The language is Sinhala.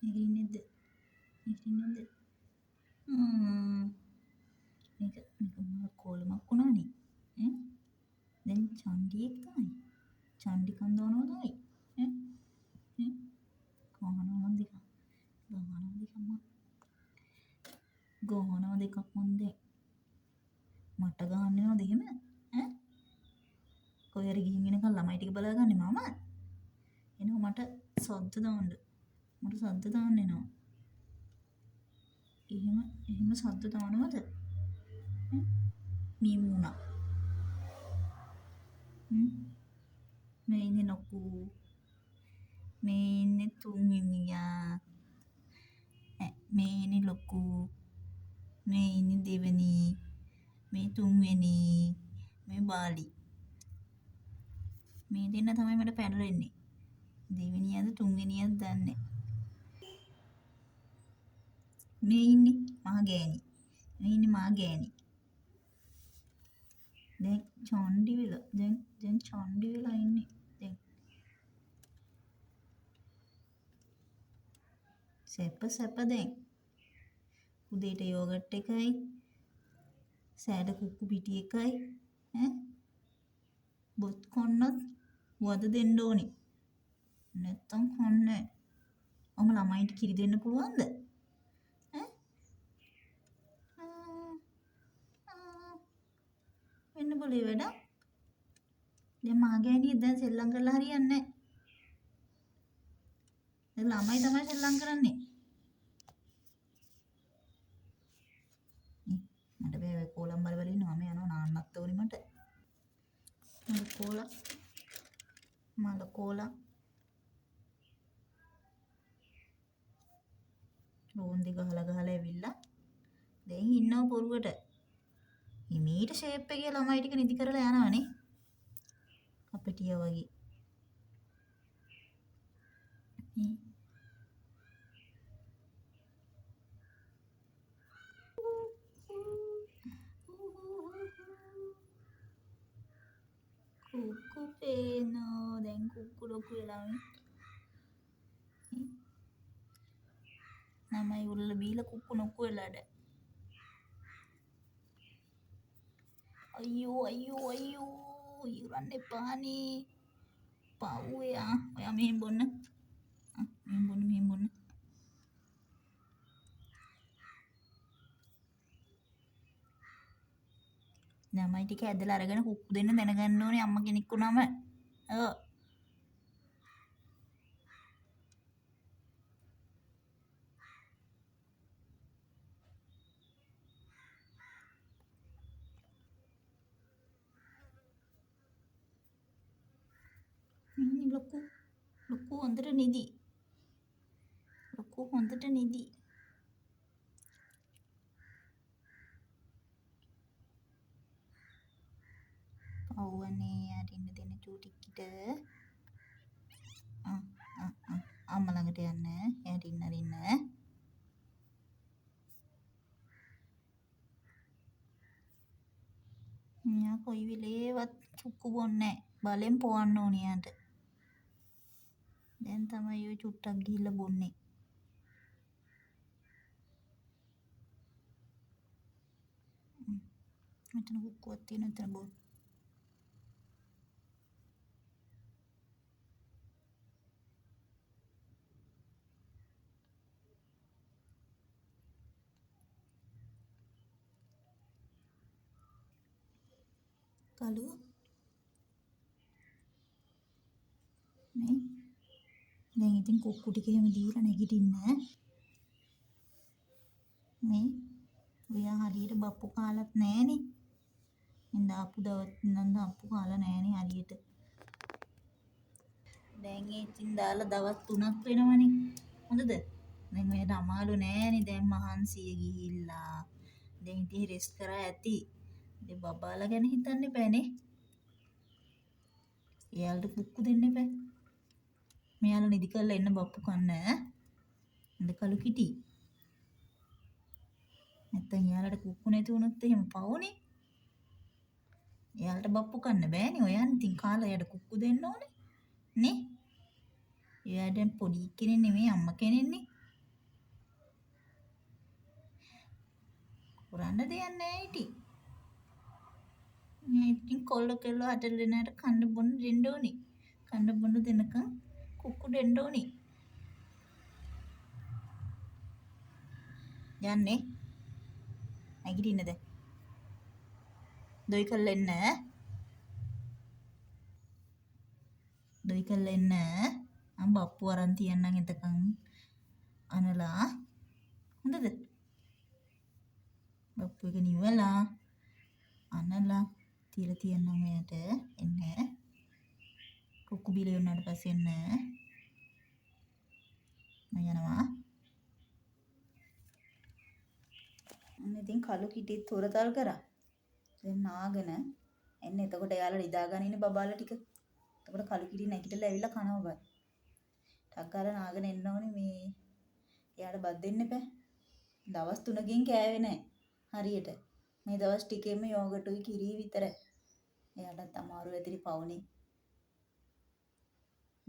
නැගිටින්නේද? නැගිටින්නේද? හ්ම්. මේක මොකක් කොලමක් වුණානේ. ඈ? දැන් චන්ඩියෙක් තමයි. චන්ඩි කන්දවනවදයි. ඈ? ඈ? ගහනවා දෙකක්. ගහනවා දෙකක් මම. ගහනවා දෙකක් මන් දැන්. මට ගහන්නවද එහෙම? ඈ? කොහේ හරි ගිහින් එනකන් ළමයි ටික බලාගන්නේ මම. එනවා මට සද්ද දාන්න. මට සද්ද දාන්න එනවා. එහෙම සද්ද දානවද? මීමුණා. මේ ඉන්නේ නෝකෝ. මේ ඉන්නේ තුන්වෙනියා. මේ ඉන්නේ ලොකෝ. මේ ඉන්නේ දෙවෙනි. මේ තුන්වෙනි. මේ බාලි. මේ දෙන්න තමයි මට පැනලා දෙවෙනියද තුන්වෙනියද දන්නේ. මේ ඉන්නේ මහා ගෑණි. මේ ඉන්නේ මහා ගෑණි. දැන් චන්ඩි වෙලා. දැන් චන්ඩි වෙලා ඉන්නේ. දැන් සැප දැන්. උදේට යෝගට් එකයි. සෑඩ කුක්කු පිටි එකයි. ඈ? බොත් කොන්නත් වද දෙන්න ඕනේ. නැත්තම් කන්නේ. ඔම ළමයින්ට කිරි දෙන්න පුළුවන්ද? ඈ? වෙන්න බොලේ වැඩ. දැන් මාගෑනිය දැන් සෙල්ලම් කරලා හරියන්නේ නැහැ. දැන් ළමයි තමයි සෙල්ලම් කරන්නේ. මට බෑ කෝලම් බල බල ඉන්නවා. මම යනවා නාන්නත් ඕනේ මට. මල කෝලා රෝන්දි ගහලා ඇවිල්ලා දැන් ඉන්නව පොරුවට. හිමීට ෂේප් එකේ ළමයි ටික නිදි කරලා යනවනේ. අපිටිය වගේ. කුක්කු පේනෝ. දැන් කුක්කු ලොකු වෙලා නමයි උල්ල බීලා කුක්කු නොකු වෙලාද. අයියෝ ඉරන්න එපානේ. පව්වයා. ඔයා මෙහෙම බොන්න. මෙහෙම බොන්න. ළමයි ටික ඇදලා අරගෙන කුක්කු දෙන්න දැනගන්න ඕනේ අම්මා කෙනෙක් වුණාම. ඔව්. ලොකු හොඳට නිදි. පව්වනේ අරින්න දෙන චූටික්කිට. අම්මා ළඟට යන්න. අරින්න. මෙයා කොයි වෙලේවත් කුක්කු බොන්නේ නැහැ. බලෙන් පොවන්න ඕනේ යාට. දැන් තමයි ඔය චුට්ටක් ගිහිල්ලා බොන්නේ. මෙතන කුක්කුවක් තියෙනවා එතන බොන්න. කළු මේ දැන් ඉතින් කුක්කු ටික එහෙම දීලා නැගිටින්න. මේ ඔයා හරියට බප්පු කාලත් නෑනේ. ඉඳ ආපු දවස් ඉඳන් බප්පු කාලා නෑනේ හරියට. දැන් ඉතින් දාලා දවස් 3ක් වෙනවනේ. හොඳද? දැන් ඔයාට අමාරු නෑනේ දැන් මහන්සිය ගිහිල්ලා. දැන් ඉතින් රෙස්ට් කරා ඇති. ඉතින් බබාලා ගැන හිතන්න එපානේ. එයාලට කුක්කු දෙන්න එපා. මෙයාලා නිදි කරලා එන්න බප්පු කන්න. ඉඳ කළු කිටි. නැත්තම් එයාලට කුක්කු නැති වුණොත් එහෙම පවුනේ. එයාලට බප්පු කන්න බෑනේ. ඔයාන් ඉතින් කාලා එයාට කුක්කු දෙන්න ඕනේ. නේ? එයා දැන් පොඩි කෙනෙක් නෙමෙයි අම්මා කෙනෙක්නේ. පුරන්න දෙයක් නැහැ ඉතින්. ඉතින් කොල්ල කෙල්ල අතල්ලෙනාට කන්න බොන්න දෙන්න ඕනේ. කන්න බොන්න දෙනකම් කුක්කු දෙන්න ඕනේ. යන්නේ නැගිටින්නද? දොයි කරලා එන්න. දොයි කරලා එන්න. මම බප්පු අරන් තියන්නම් එතකන්. අනලා හොඳද? බප්පු එක නිවලා අනලා තියලා තියන්නම් එයාට එන්න. කුක්කු බීලා යන්නාට පස්සේ එන්න. මම යනවා. ඉතින් කළු කිටිත් තොරතල් කරා. දැන් නාගෙන එන්න එතකොට එයාලා නිදාගෙන ඉන්න බබාලා ටික. එතකොට කළු කිටි නැගිටලා ඇවිල්ලා කනවා බෑ. ටක් ගාලා නාගෙන එන්න ඕනේ මේ. එයාට බත් දෙන්න එපා. දවස් 3කින් කෑවේ නැහැ. හරියට. මේ දවස් ටිකෙම යෝගට්ටුයි කිරි විතරයි. එයාටත් අමාරු ඇතිරි පවුනේ.